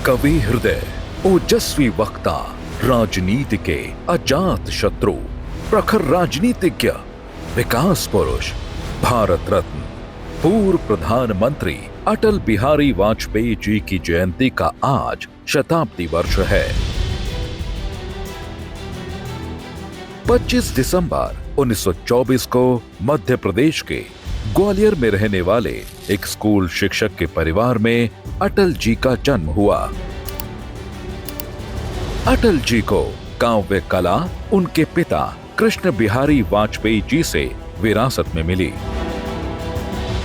कवि हृदय, ओजस्वी वक्ता, राजनीति के अजात शत्रु, प्रखर राजनीतिज्ञ, विकास पुरुष, भारत रत्न, पूर्व प्रधानमंत्री अटल बिहारी वाजपेयी जी की जयंती का आज शताब्दी वर्ष है। 25 दिसंबर 1924 को मध्य प्रदेश के ग्वालियर में रहने वाले एक स्कूल शिक्षक के परिवार में अटल जी का जन्म हुआ। अटल जी को काव्य कला उनके पिता कृष्ण बिहारी वाजपेयी जी से विरासत में मिली।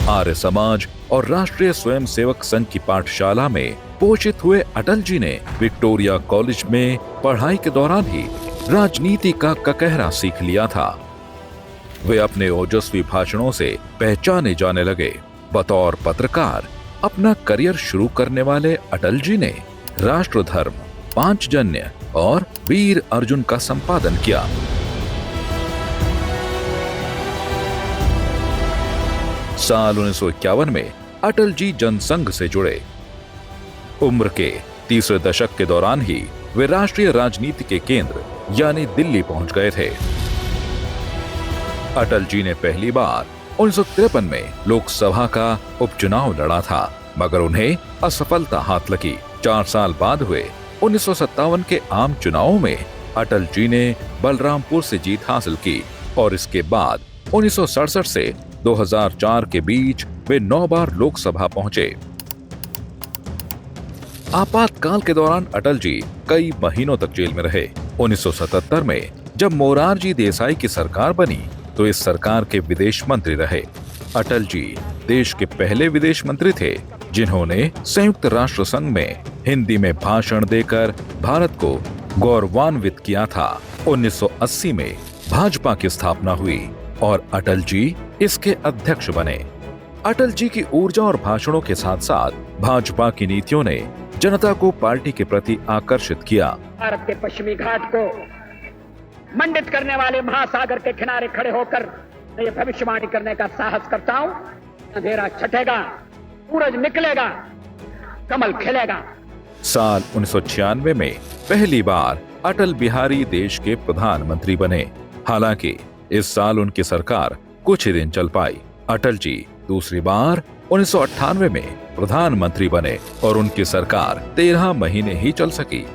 आर्य समाज और राष्ट्रीय स्वयंसेवक संघ की पाठशाला में पोषित हुए अटल जी ने विक्टोरिया कॉलेज में पढ़ाई के दौरान ही राजनीति का ककहरा सीख लिया था। वे अपने ओजस्वी भाषणों से पहचाने जाने लगे। बतौर पत्रकार अपना करियर शुरू करने वाले अटल जी ने राष्ट्रधर्म, पांचजन्य और वीर अर्जुन का संपादन किया। साल 1951 में अटल जी जनसंघ से जुड़े। उम्र के तीसरे दशक के दौरान ही वे राष्ट्रीय राजनीति के केंद्र यानी दिल्ली पहुंच गए थे। अटल जी ने पहली बार 1953 में लोकसभा का उपचुनाव लड़ा था, मगर उन्हें असफलता हाथ लगी। 4 साल बाद हुए 1957 के आम चुनावों में अटल जी ने बलरामपुर से जीत हासिल की और इसके बाद 1967 से 2004 के बीच वे 9 बार लोकसभा पहुंचे। आपातकाल के दौरान अटल जी कई महीनों तक जेल में रहे। 1977 में जब मोरारजी देसाई की सरकार बनी तो इस सरकार के विदेश मंत्री रहे। अटल जी देश के पहले विदेश मंत्री थे जिन्होंने संयुक्त राष्ट्र संघ में हिंदी में भाषण देकर भारत को गौरवान्वित किया था। 1980 में भाजपा की स्थापना हुई और अटल जी इसके अध्यक्ष बने। अटल जी की ऊर्जा और भाषणों के साथ साथ भाजपा की नीतियों ने जनता को पार्टी के प्रति आकर्षित किया। भारत के पश्चिमी घाट को मंडित करने वाले महासागर के किनारे खड़े होकर मैं ये भविष्यवाणी करने का साहस करता हूं, अंधेरा छटेगा, सूरज निकलेगा, कमल खिलेगा। साल 1996 में पहली बार अटल बिहारी देश के प्रधानमंत्री बने। हालांकि इस साल उनकी सरकार कुछ ही दिन चल पाई। अटल जी दूसरी बार 1998 में प्रधानमंत्री बने और उनकी सरकार 13 महीने ही चल सकी।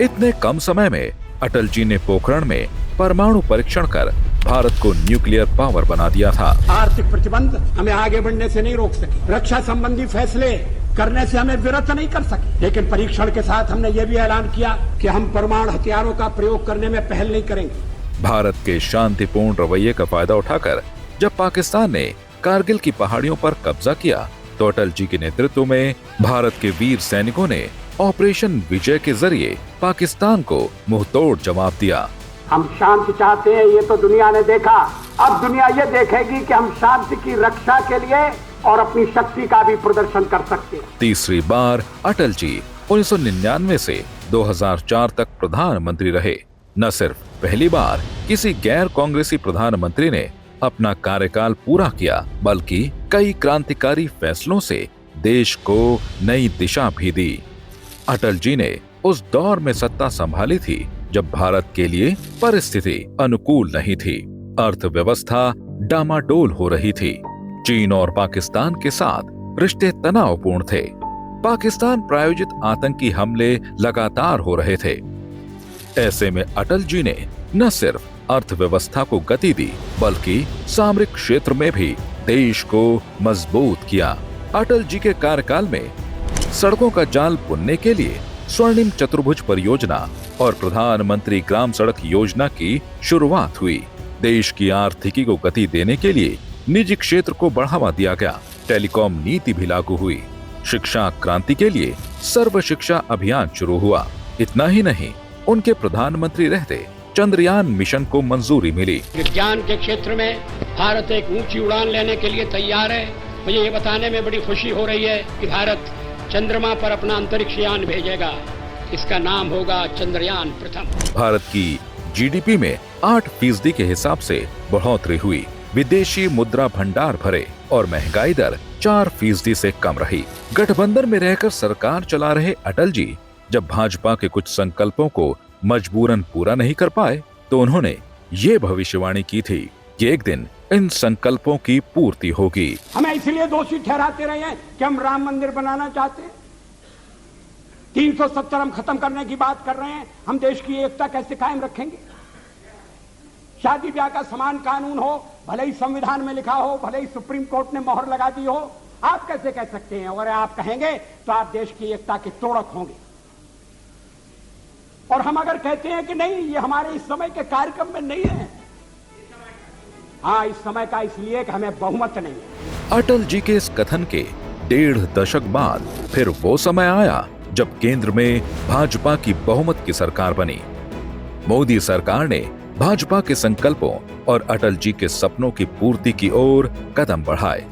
इतने कम समय में अटल जी ने पोखरण में परमाणु परीक्षण कर भारत को न्यूक्लियर पावर बना दिया था। आर्थिक प्रतिबंध हमें आगे बढ़ने से नहीं रोक सके, रक्षा संबंधी फैसले करने से हमें विरत नहीं कर सके, लेकिन परीक्षण के साथ हमने ये भी ऐलान किया कि हम परमाणु हथियारों का प्रयोग करने में पहल नहीं करेंगे। भारत के शांतिपूर्ण रवैये का फायदा उठाकर जब पाकिस्तान ने कारगिल की पहाड़ियों पर कब्जा किया तो अटल जी के नेतृत्व में भारत के वीर सैनिकों ने ऑपरेशन विजय के जरिए पाकिस्तान को मुंहतोड़ जवाब दिया। हम शांति चाहते हैं, ये तो दुनिया ने देखा। अब दुनिया ये देखेगी कि हम शांति की रक्षा के लिए और अपनी शक्ति का भी प्रदर्शन कर सकते हैं। तीसरी बार अटल जी 1999 से 2004 तक प्रधानमंत्री रहे। न सिर्फ पहली बार किसी गैर कांग्रेसी प्रधानमंत्री ने अपना कार्यकाल पूरा किया, बल्कि कई क्रांतिकारी फैसलों से देश को नई दिशा भी दी। अटल जी ने उस दौर में सत्ता संभाली थी जब भारत के लिए परिस्थिति अनुकूल नहीं थी। अर्थव्यवस्था डामाडोल हो रही थी। चीन और पाकिस्तान के साथ रिश्ते तनावपूर्ण थे। पाकिस्तान प्रायोजित आतंकी हमले लगातार हो रहे थे। ऐसे में अटल जी ने न सिर्फ अर्थव्यवस्था को गति दी, बल्कि सामरिक क्षेत्र में भी देश को मजबूत किया। अटल जी के कार्यकाल में सड़कों का जाल बुनने के लिए स्वर्णिम चतुर्भुज परियोजना और प्रधानमंत्री ग्राम सड़क योजना की शुरुआत हुई। देश की आर्थिकी को गति देने के लिए निजी क्षेत्र को बढ़ावा दिया गया। टेलीकॉम नीति भी लागू हुई। शिक्षा क्रांति के लिए सर्व शिक्षा अभियान शुरू हुआ। इतना ही नहीं, उनके प्रधानमंत्री रहते चंद्रयान मिशन को मंजूरी मिली। विज्ञान के क्षेत्र में भारत एक ऊंची उड़ान लेने के लिए तैयार है। मुझे ये बताने में बड़ी खुशी हो रही है कि भारत चंद्रमा पर अपना अंतरिक्ष यान भेजेगा। इसका नाम होगा चंद्रयान प्रथम। भारत की जीडीपी में 8% के हिसाब से बढ़ोतरी हुई। विदेशी मुद्रा भंडार भरे और महंगाई दर 4% से कम रही। गठबंधन में रहकर सरकार चला रहे अटल जी जब भाजपा के कुछ संकल्पों को मजबूरन पूरा नहीं कर पाए तो उन्होंने ये भविष्यवाणी की थी कि एक दिन इन संकल्पों की पूर्ति होगी। हमें इसलिए दोषी ठहराते रहे हैं कि हम राम मंदिर बनाना चाहते हैं, 370 हम खत्म करने की बात कर रहे हैं, हम देश की एकता कैसे कायम रखेंगे? शादी ब्याह का समान कानून हो, भले ही संविधान में लिखा हो, भले ही सुप्रीम कोर्ट ने मोहर लगा दी हो, आप कैसे कह सकते हैं? अगर आप कहेंगे तो आप देश की एकता के तोड़क होंगे। और हम अगर कहते हैं कि नहीं, ये हमारे इस समय के कार्यक्रम में नहीं है, हाँ इस समय का इसलिए कि हमें बहुमत नहीं है। अटल जी के इस कथन के 1.5 दशक बाद फिर वो समय आया जब केंद्र में भाजपा की बहुमत की सरकार बनी। मोदी सरकार ने भाजपा के संकल्पों और अटल जी के सपनों की पूर्ति की ओर कदम बढ़ाए।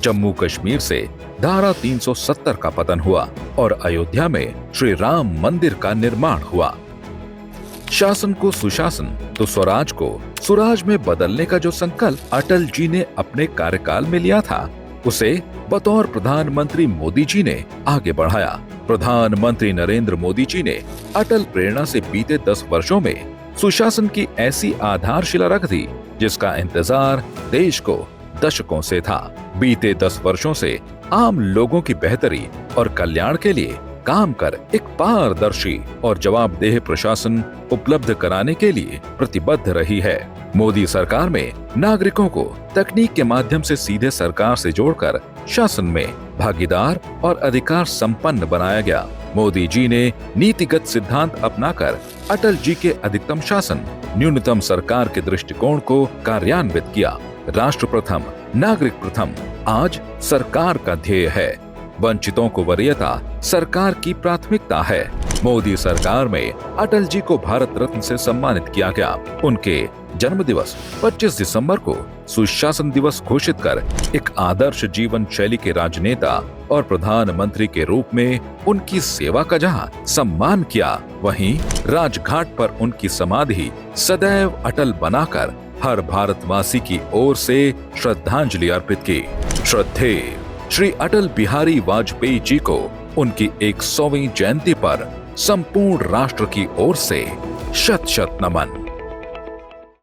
जम्मू कश्मीर से धारा 370 का पतन हुआ और अयोध्या में श्री राम मंदिर का निर्माण हुआ। शासन को सुशासन तो स्वराज को सुराज में बदलने का जो संकल्प अटल जी ने अपने कार्यकाल में लिया था, उसे बतौर प्रधानमंत्री मोदी जी ने आगे बढ़ाया। प्रधानमंत्री नरेंद्र मोदी जी ने अटल प्रेरणा से बीते 10 वर्षों में सुशासन की ऐसी आधारशिला रख दी जिसका इंतजार देश को दशकों से था। बीते 10 वर्षों से आम लोगों की बेहतरी और कल्याण के लिए काम कर एक पारदर्शी और जवाबदेह प्रशासन उपलब्ध कराने के लिए प्रतिबद्ध रही है। मोदी सरकार में नागरिकों को तकनीक के माध्यम से सीधे सरकार से जोड़कर शासन में भागीदार और अधिकार संपन्न बनाया गया। मोदी जी ने नीतिगत सिद्धांत अपनाकर अटल जी के अधिकतम शासन, न्यूनतम सरकार के दृष्टिकोण को कार्यान्वित किया। राष्ट्र प्रथम, नागरिक प्रथम आज सरकार का ध्येय है। वंचितों को वरीयता सरकार की प्राथमिकता है। मोदी सरकार में अटल जी को भारत रत्न से सम्मानित किया गया। उनके जन्म दिवस 25 दिसंबर को सुशासन दिवस घोषित कर एक आदर्श जीवन शैली के राजनेता और प्रधानमंत्री के रूप में उनकी सेवा का जहां सम्मान किया, वहीं राजघाट पर उनकी समाधि सदैव अटल बनाकर हर भारतवासी की ओर से श्रद्धांजलि अर्पित की। श्रद्धेय श्री अटल बिहारी वाजपेयी जी को उनकी 100वीं जयंती पर संपूर्ण राष्ट्र की ओर से शत शत नमन।